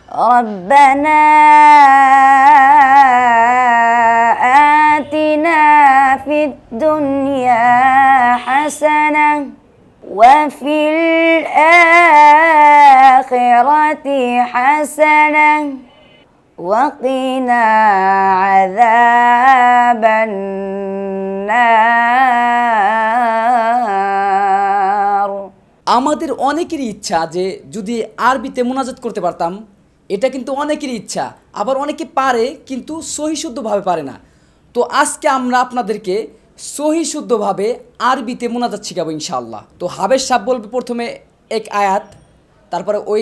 ربنا آتنا في الدنيا حسنة وفي الآخرة حسنة وقنا عذاب النار। আমাদের অনেকেরই ইচ্ছা যে যদি আরবিতে মুনাজাত করতে পারতাম, এটা কিন্তু অনেকেরই ইচ্ছা, আবার অনেকে পারে কিন্তু সহি শুদ্ধভাবে পারে না। তো আজকে আমরা আপনাদেরকে সহি শুদ্ধভাবে আরবিতে মুনাজাত শিখাবো ইনশাআল্লাহ। তো হাবেশ সাহেব বলবে প্রথমে এক আয়াত, তারপরে ওই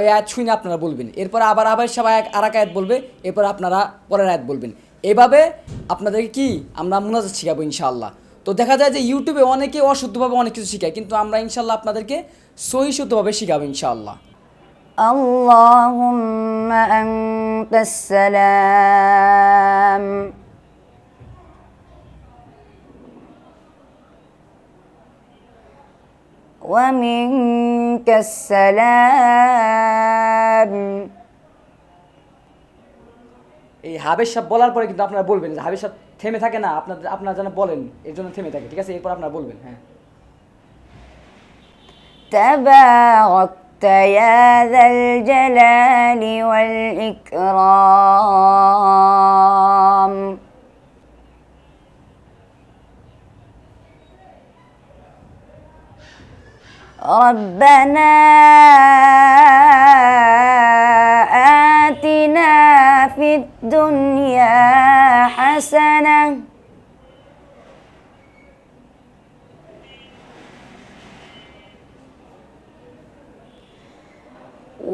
আয়াত শুনে আপনারা বলবেন, এরপর আবার হাবেশ সাহেব আর এক আয়াত বলবে, এরপর আপনারা পরের আয়াত বলবেন। এভাবে আপনাদেরকে কি আমরা মুনাজাত শিখাবো ইনশাআল্লাহ। তো দেখা যায় যে ইউটিউবে অনেকে অশুদ্ধভাবে অনেক কিছু শেখায়, কিন্তু আমরা ইনশাআল্লাহ আপনাদেরকে সহি শুদ্ধভাবে শিখাবো ইনশাআল্লাহ। اللهم أنت السلام ومنك السلام। এই হাবেশ সাহেব বলার পরে কিন্তু আপনারা বলবেন, যে হাবেশ সাহেব থেমে থাকে না, আপনারা যেন বলেন, এর জন্য থেমে থাকে, ঠিক আছে? এরপর আপনারা বলবেন। হ্যাঁ। تباركت يا ذا الجلال والإكرام ربنا آتنا في الدنيا حسنة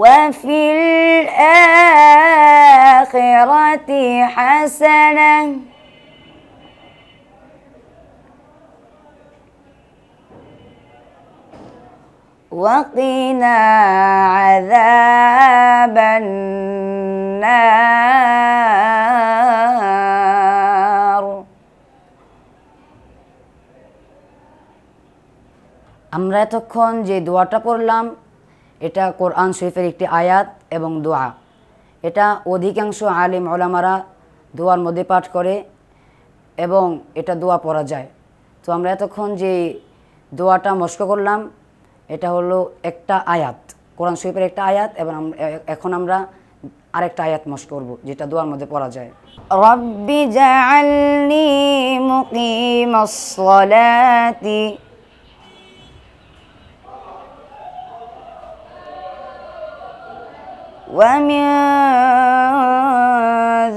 وفي الآخرة حسنة وقنا عذاب النار। আমরা এতক্ষণ যে দোয়াটা পড়লাম, এটা কোরআন শরীফের একটি আয়াত এবং দোয়া। এটা অধিকাংশ আলিম ওলামারা দোয়ার মধ্যে পাঠ করে এবং এটা দোয়া পড়া যায়। তো আমরা এতক্ষণ যে দোয়াটা মস্ক করলাম, এটা হলো একটা আয়াত, কোরআন শরীফের একটা আয়াত, এবং এখন আমরা আরেকটা আয়াত মস্ক করব যেটা দোয়ার মধ্যে পড়া যায়। রব্বি জাআলনি মুকিমাস সালাতি ومن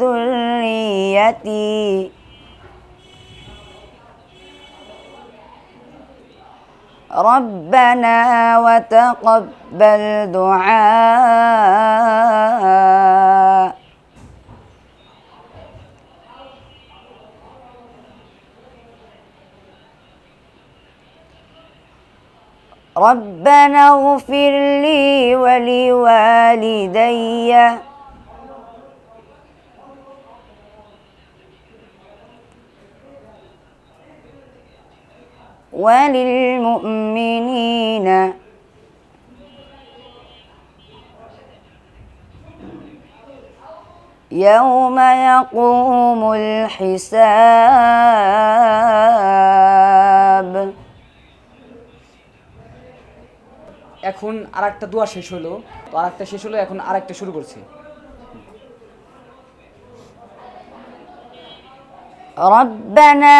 ذريتي ربنا وتقبل دعاء ربنا اغفر لي ولوالدي وللمؤمنين يوم يقوم الحساب। এখন আরেকটা দোয়া শেষ হলো, তো আরেকটা শেষ হলো, এখন আরেকটা শুরু করছি। ربنا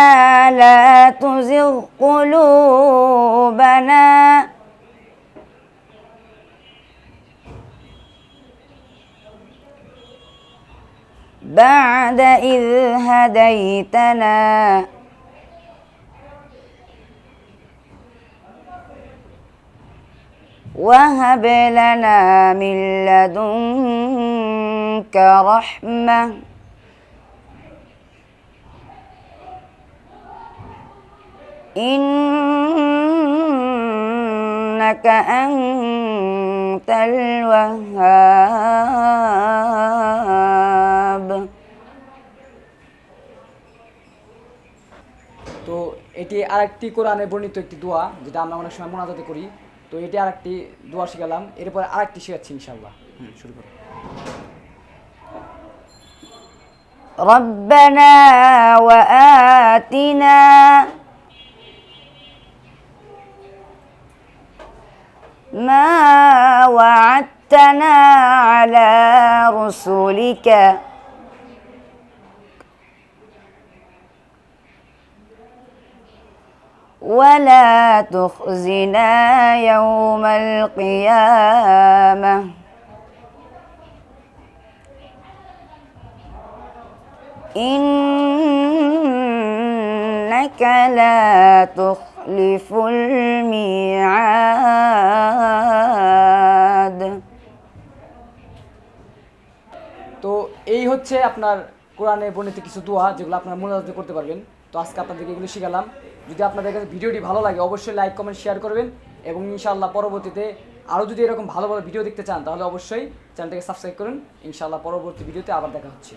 لا تزغ قلوبنا بعد إذ هديتنا وهب لنا من لدنك رحمة إنك أنت الوهاب। তো এটি আরেকটি কোরআনে বর্ণিত একটি দোয়া, যেটা আমরা অনেক সময় মোনাজাতে করি। তো এটি আরেকটি দোয়া শিখালাম, এরপর আরেকটি শেখাচ্ছি ইনশাআল্লাহ। শুরু করো। ربنا وآتنا ما وعدتنا على رسلك ولا تخزنا يوم القيامة إنك لا تخلف الميعاد। তো এই হচ্ছে আপনার কোরআনে বর্ণিত কিছু দোয়া যেগুলো আপনারা মুনাজাত করতে পারবেন। তো আজকে আপনাদেরকে এগুলো শিখালাম। যদি আপনাদের কাছে ভিডিওটি ভালো লাগে অবশ্যই লাইক কমেন্ট শেয়ার করবেন এবং ইনশাআল্লাহ পরবর্তীতে আরও যদি এরকম ভালো ভালো ভিডিও দেখতে চান তাহলে অবশ্যই চ্যানেলটাকে সাবস্ক্রাইব করুন। ইনশাআল্লাহ পরবর্তী ভিডিওতে আবার দেখা হচ্ছে।